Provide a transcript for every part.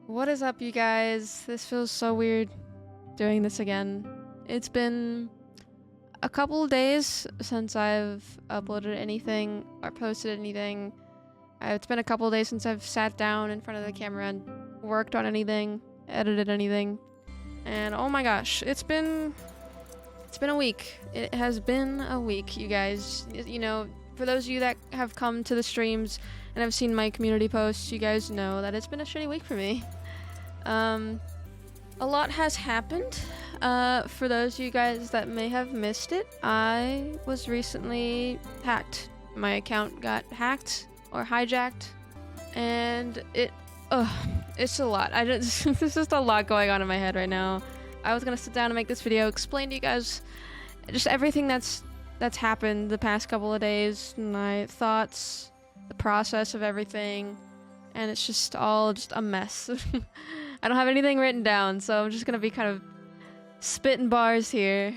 What is up, you guys? This feels so weird doing this again. It's been a couple of days since I've uploaded anything or posted anything. It's been a couple of days since I've sat down in front of the camera and worked on anything, edited anything. And oh my gosh, it's been a week. It has been a week, you guys. You know, for those of you that have come to the streams and have seen my community posts, you guys know that it's been a shitty week for me. A lot has happened. For those of you guys that may have missed it, I was recently hacked. My account got hacked or hijacked, and it's a lot. There's just a lot going on in my head right now. I was gonna sit down and make this video, explain to you guys just everything that's happened the past couple of days, my thoughts, the process of everything, and it's just all a mess. I don't have anything written down, so I'm just gonna be kind of spitting bars here.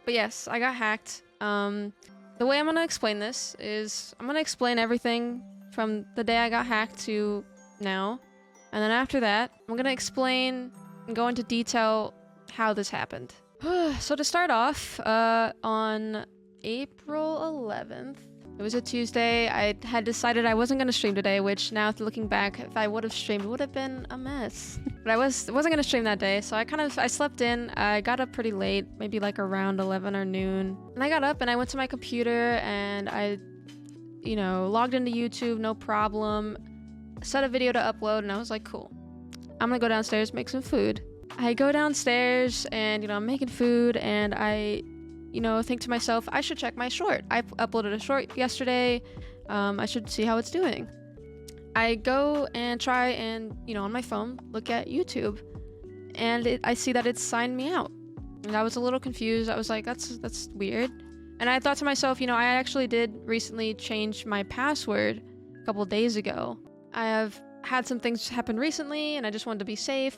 But yes, I got hacked. The way I'm gonna explain this is I'm gonna explain everything from the day I got hacked to now, and then after that, I'm gonna explain and go into detail how this happened. So to start off, on April 11th, it was a Tuesday. I had decided I wasn't going to stream today, which now looking back, if I would have streamed, it would have been a mess. But I wasn't going to stream that day, so I slept in. I got up pretty late, maybe like around 11 or noon. And I got up and I went to my computer and I, logged into YouTube, no problem. Set a video to upload and I was like, cool. I'm going to go downstairs, make some food. I go downstairs and, I'm making food and I think to myself, I should check my short. I uploaded a short yesterday. I should see how it's doing. I go and try and, on my phone, look at YouTube. And I see that it's signed me out. And I was a little confused. I was like, that's weird. And I thought to myself, I actually did recently change my password a couple days ago. I have had some things happen recently and I just wanted to be safe.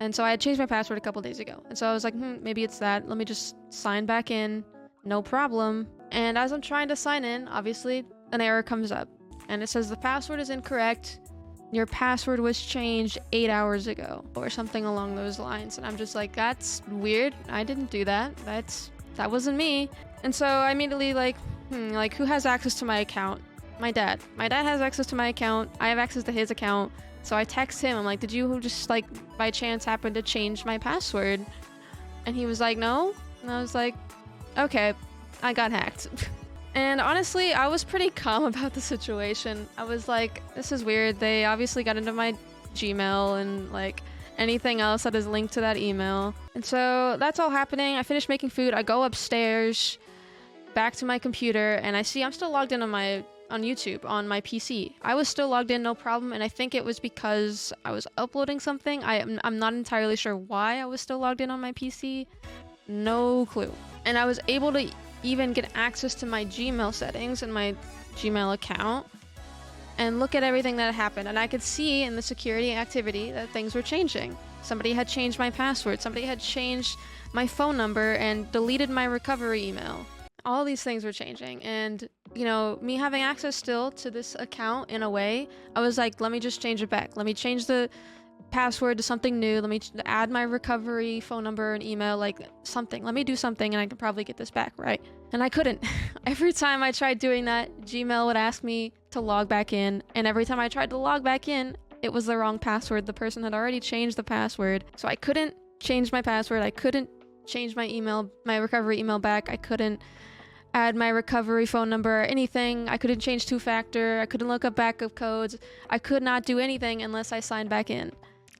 And so I had changed my password a couple days ago. And so I was like, maybe it's that. Let me just sign back in. No problem. And as I'm trying to sign in, obviously, an error comes up. And it says the password is incorrect. Your password was changed 8 hours ago. Or something along those lines. And I'm just like, that's weird. I didn't do that. That wasn't me. And so I immediately who has access to my account? My dad. My dad has access to my account. I have access to his account. So I text him, I'm like, did you just by chance happen to change my password? And he was like, no. And I was like, okay, I got hacked. And honestly, I was pretty calm about the situation. I was like, this is weird. They obviously got into my Gmail and anything else that is linked to that email. And so that's all happening. I finished making food. I go upstairs back to my computer and I see I'm still logged in on YouTube on my PC. I was still logged in, no problem, and I think it was because I was uploading something. I'm not entirely sure why I was still logged in on my PC. No clue. And I was able to even get access to my Gmail settings and my Gmail account and look at everything that happened. And I could see in the security activity that things were changing. Somebody had changed my password. Somebody had changed my phone number and deleted my recovery email. All these things were changing, and me having access still to this account in a way, I was like, let me just change it back. Let me change the password to something new. Let me add my recovery phone number and email, something. Let me do something and I can probably get this back, right? And I couldn't. Every time I tried doing that, Gmail would ask me to log back in, and every time I tried to log back in, it was the wrong password. The person had already changed the password, so I couldn't change my password. I couldn't change my email, my recovery email back. I couldn't add my recovery phone number or anything. I couldn't change two-factor. I couldn't look up backup codes. I could not do anything unless I signed back in.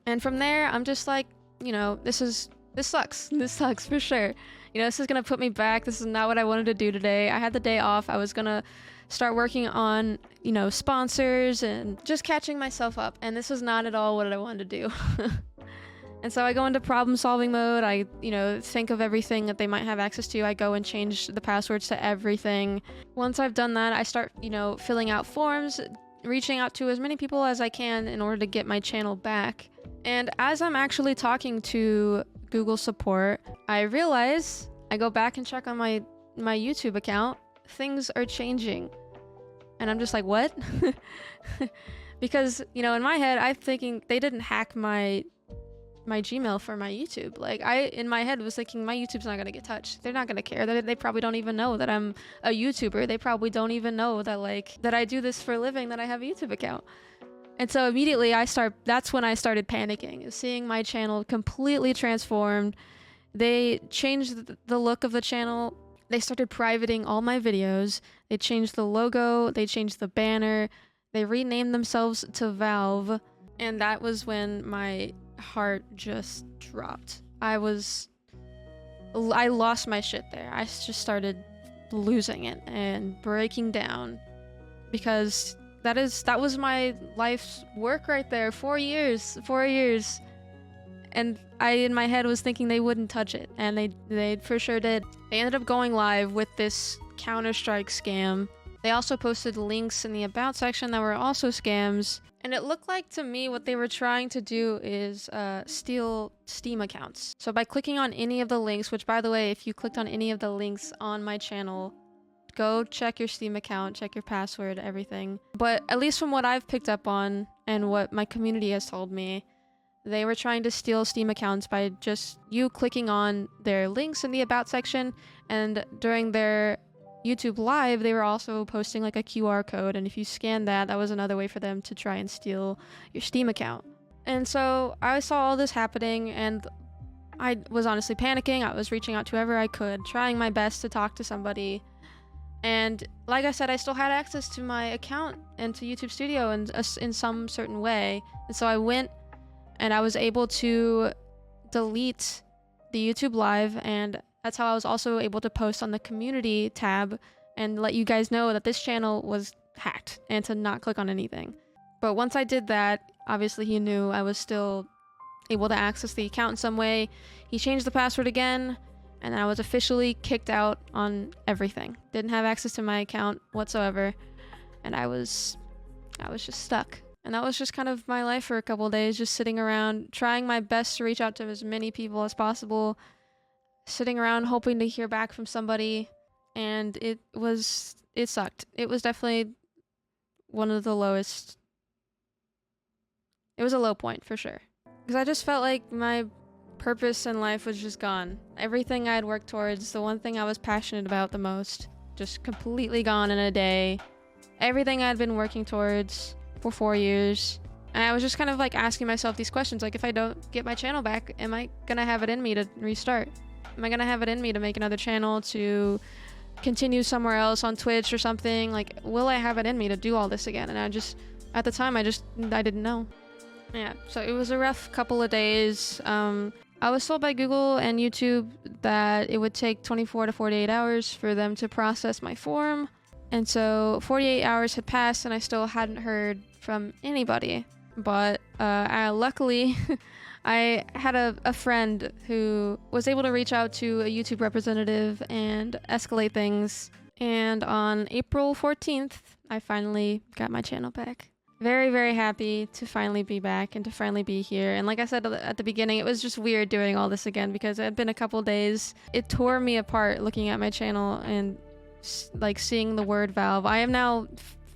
And from there, I'm just like, this sucks. This sucks for sure. This is gonna put me back. This is not what I wanted to do today. I had the day off. I was gonna start working on, sponsors and just catching myself up. And this was not at all what I wanted to do. And so I go into problem-solving mode. I, think of everything that they might have access to. I go and change the passwords to everything. Once I've done that, I start, filling out forms, reaching out to as many people as I can in order to get my channel back. And as I'm actually talking to Google support, I realize, I go back and check on my YouTube account, things are changing. And I'm just like, what? Because, you know, in my head, I'm thinking they didn't hack my Gmail for my YouTube. Like, in my head was thinking my YouTube's not gonna get touched. They're not gonna care. They probably don't even know that I'm a YouTuber. They probably don't even know that, like, that I do this for a living, that I have a YouTube account. And so immediately that's when I started panicking, seeing my channel completely transformed. They changed the look of the channel. They started privating all my videos. They changed the logo. They changed the banner. They renamed themselves to Valve. And that was when my heart just dropped. I lost my shit there. I just started losing it and breaking down, because that was my life's work right there. 4 years. And I, in my head, was thinking they wouldn't touch it, and they for sure did. They ended up going live with this Counter-Strike scam. They also posted links in the About section that were also scams. And it looked like to me what they were trying to do is steal Steam accounts. So by clicking on any of the links, which, by the way, if you clicked on any of the links on my channel, go check your Steam account, check your password, everything. But at least from what I've picked up on and what my community has told me, they were trying to steal Steam accounts by just you clicking on their links in the About section, and during their YouTube live, they were also posting like a QR code, and if you scan that, that was another way for them to try and steal your Steam account. And so I saw all this happening, and I was honestly panicking. I was reaching out to whoever I could, trying my best to talk to somebody. And like I said, I still had access to my account and to YouTube Studio in some certain way. And so I went and I was able to delete the YouTube live, and that's how I was also able to post on the community tab and let you guys know that this channel was hacked and to not click on anything. But once I did that, obviously he knew I was still able to access the account in some way. He changed the password again, and I was officially kicked out on everything. Didn't have access to my account whatsoever, and I was just stuck. And that was just kind of my life for a couple of days, just sitting around, trying my best to reach out to as many people as possible, sitting around hoping to hear back from somebody, and it sucked. It was definitely one of the lowest. It was a low point for sure. Because I just felt like my purpose in life was just gone. Everything I had worked towards, the one thing I was passionate about the most, just completely gone in a day. Everything I'd been working towards for 4 years. And I was just kind of like asking myself these questions, like, if I don't get my channel back, am I gonna have it in me to restart? Am I gonna have it in me to make another channel, to continue somewhere else on Twitch or something? Like, will I have it in me to do all this again? And at the time, I didn't know. Yeah, so it was a rough couple of days. I was told by Google and YouTube that it would take 24 to 48 hours for them to process my form. And so 48 hours had passed and I still hadn't heard from anybody. But luckily, I had a friend who was able to reach out to a YouTube representative and escalate things. And on April 14th, I finally got my channel back. Very, very happy to finally be back and to finally be here. And like I said at the beginning, it was just weird doing all this again because it had been a couple days. It tore me apart looking at my channel and like seeing the word Valve. I am now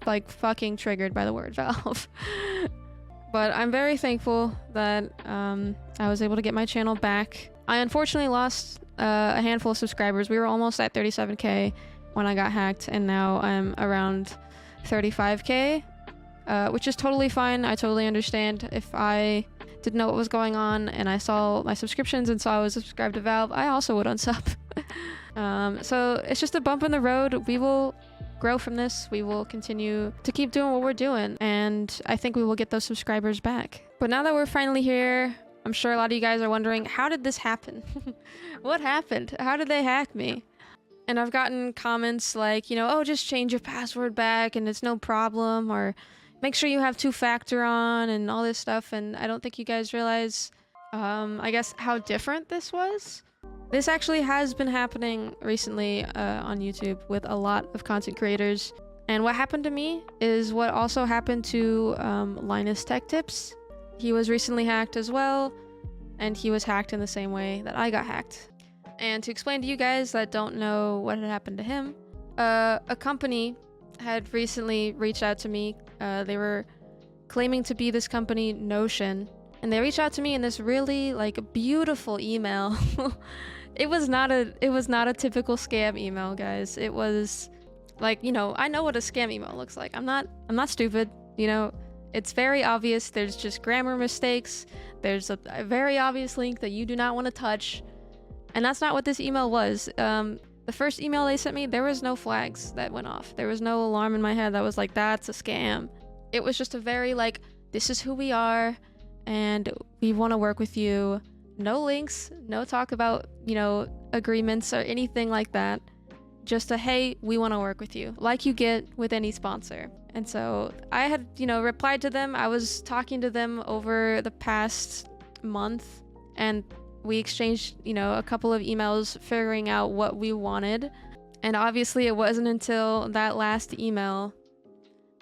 like fucking triggered by the word Valve. But I'm very thankful that I was able to get my channel back. I unfortunately lost a handful of subscribers. We were almost at 37k when I got hacked, and now I'm around 35k, which is totally fine. I totally understand. If I didn't know what was going on and I saw my subscriptions and saw I was subscribed to Valve, I also would unsub. So it's just a bump in the road. We will grow from this. We will continue to keep doing what we're doing, and I think we will get those subscribers back. But now that we're finally here, I'm sure a lot of you guys are wondering, how did this happen? What happened? How did they hack me? And I've gotten comments like, you know, oh, just change your password back and it's no problem, or make sure you have two-factor on and all this stuff. And I don't think you guys realize, I guess, how different this was. This actually has been happening recently on YouTube with a lot of content creators. And what happened to me is what also happened to Linus Tech Tips. He was recently hacked as well, and he was hacked in the same way that I got hacked. And to explain to you guys that don't know what had happened to him, a company had recently reached out to me. They were claiming to be this company Notion, and they reached out to me in this really like beautiful email. It was not a typical scam email, guys. It was like, you know, I know what a scam email looks like. I'm not stupid, you know. It's very obvious. There's just grammar mistakes. There's a very obvious link that you do not want to touch. And that's not what this email was. The first email they sent me, there was no flags that went off. There was no alarm in my head that was like, that's a scam. It was just a very like, this is who we are and we want to work with you. No links, no talk about, you know, agreements or anything like that. Just a, hey, we want to work with you, like you get with any sponsor. And so I had, you know, replied to them. I was talking to them over the past month, and we exchanged, you know, a couple of emails figuring out what we wanted. And obviously it wasn't until that last email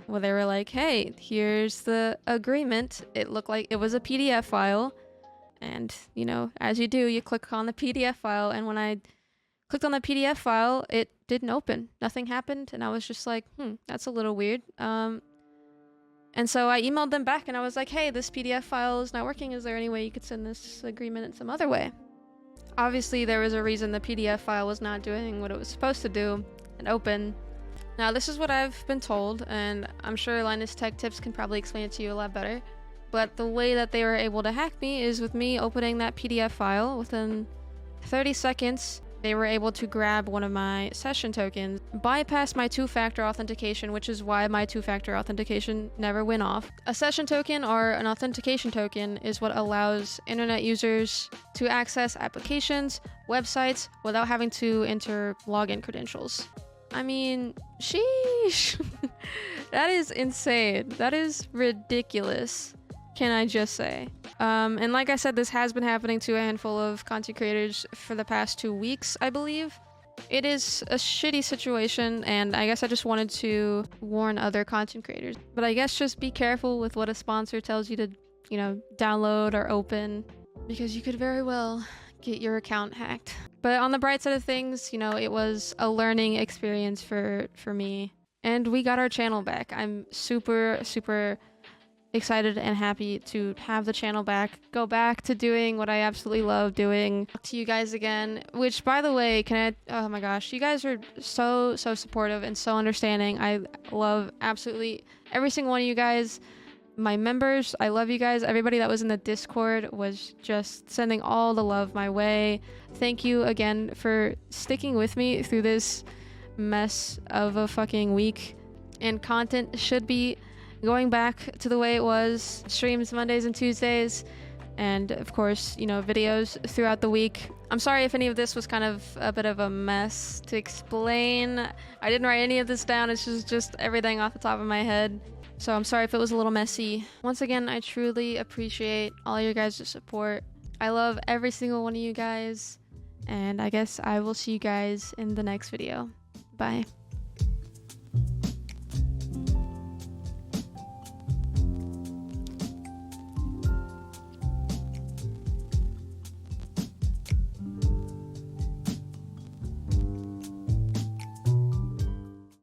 where they were like, hey, here's the agreement. It looked like it was a PDF file. And, you know, as you do, you click on the PDF file. And when I clicked on the PDF file, it didn't open. Nothing happened. And I was just like, that's a little weird. And so I emailed them back and I was like, hey, this PDF file is not working. Is there any way you could send this agreement in some other way? Obviously, there was a reason the PDF file was not doing what it was supposed to do and open. Now, this is what I've been told, and I'm sure Linus Tech Tips can probably explain it to you a lot better. But the way that they were able to hack me is with me opening that PDF file. Within 30 seconds, they were able to grab one of my session tokens, bypass my two-factor authentication, which is why my two-factor authentication never went off. A session token or an authentication token is what allows internet users to access applications, websites, without having to enter login credentials. I mean, sheesh. That is insane. That is ridiculous. Can I just say? And like I said, this has been happening to a handful of content creators for the past 2 weeks, I believe. It is a shitty situation, and I guess I just wanted to warn other content creators. But I guess just be careful with what a sponsor tells you to, you know, download or open, because you could very well get your account hacked. But on the bright side of things, you know, it was a learning experience for me. And we got our channel back. I'm super, super excited and happy to have the channel back, go back to doing what I absolutely love doing. Talk to you guys again, which, by the way, oh my gosh, you guys are so supportive and so understanding. I love absolutely every single one of you guys. My members, I love you guys. Everybody that was in the Discord was just sending all the love my way. Thank you again for sticking with me through this mess of a fucking week. And content should be going back to the way it was. Streams Mondays and Tuesdays, and of course, you know, videos throughout the week. I'm sorry if any of this was kind of a bit of a mess to explain. I didn't write any of this down. It's just everything off the top of my head. So I'm sorry if it was a little messy. Once again, I truly appreciate all your guys' support. I love every single one of you guys, and I guess I will see you guys in the next video. Bye.